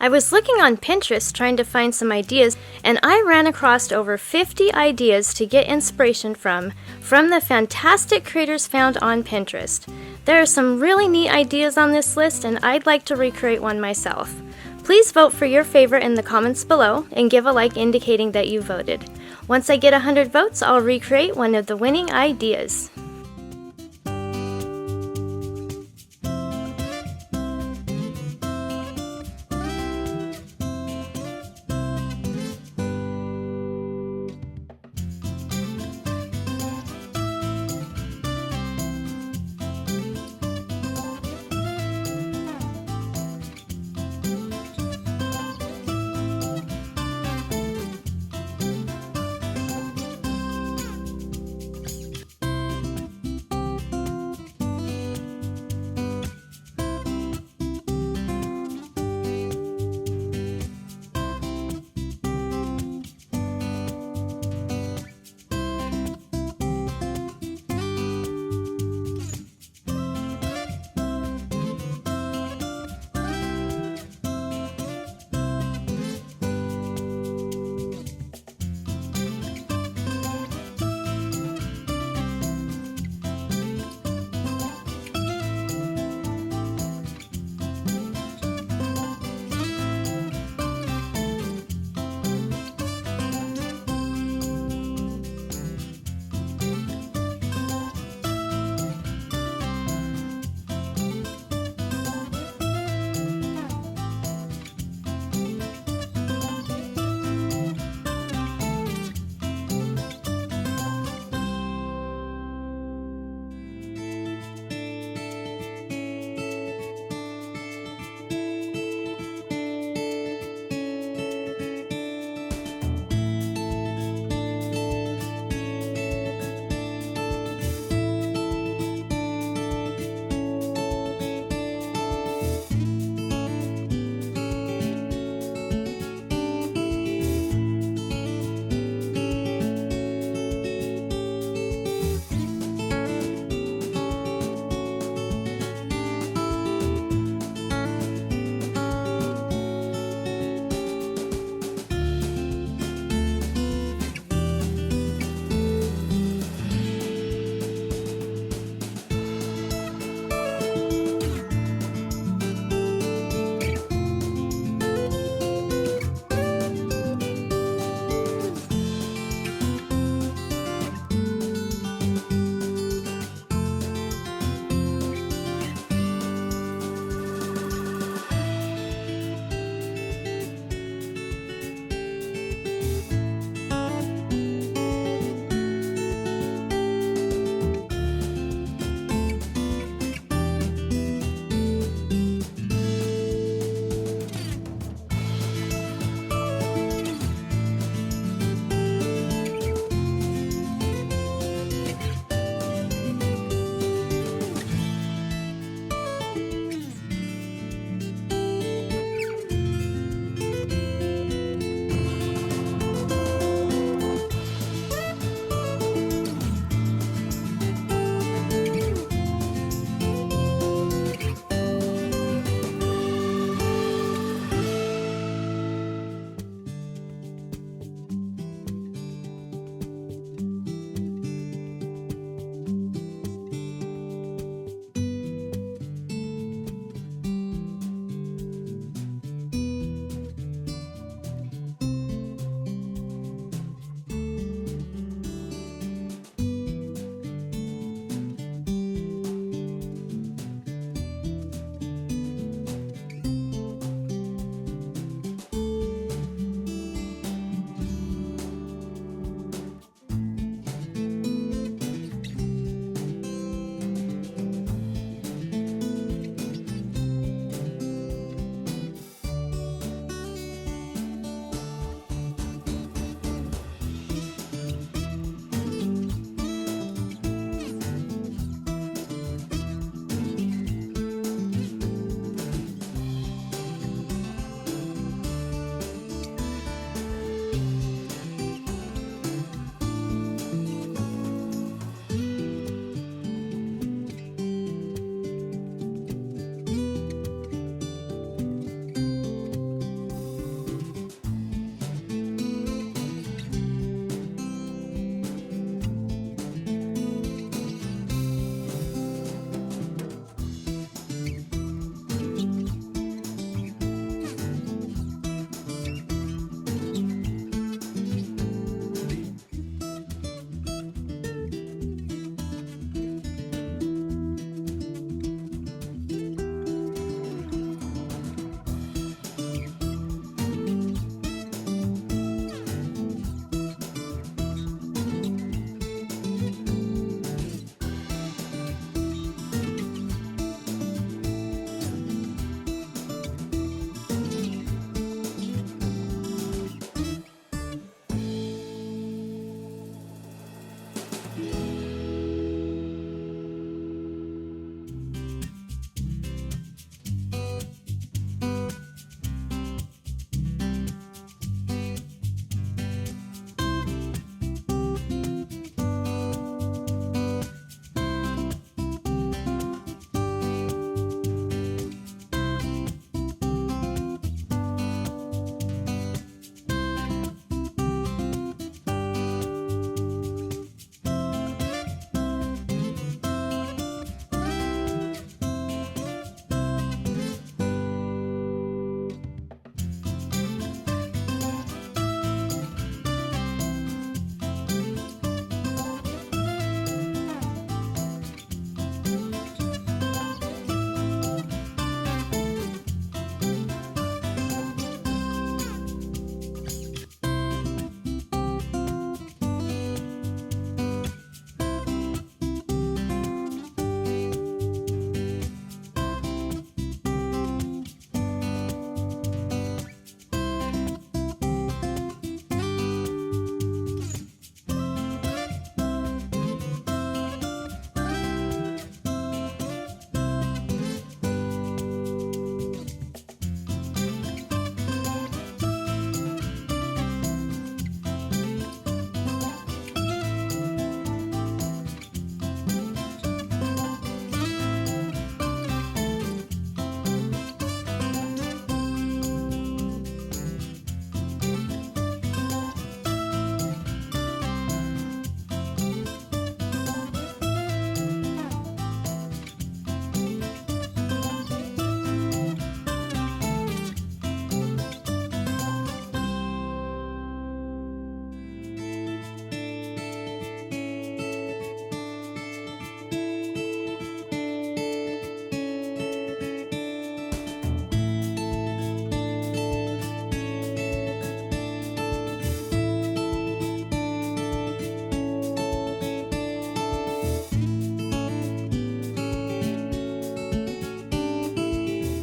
I was looking on Pinterest trying to find some ideas, and I ran across over 50 ideas to get inspiration from the fantastic creators found on Pinterest. There are some really neat ideas on this list, and I'd like to recreate one myself. Please vote for your favorite in the comments below and give a like indicating that you voted. Once I get 100 votes, I'll recreate one of the winning ideas.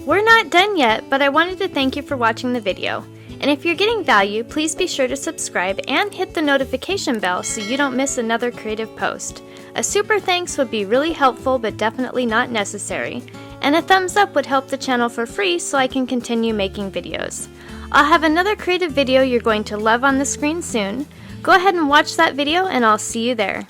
We're not done yet, but I wanted to thank you for watching the video. And if you're getting value, please be sure to subscribe and hit the notification bell so you don't miss another creative post. A super thanks would be really helpful but definitely not necessary. And a thumbs up would help the channel for free so I can continue making videos. I'll have another creative video you're going to love on the screen soon. Go ahead and watch that video and I'll see you there.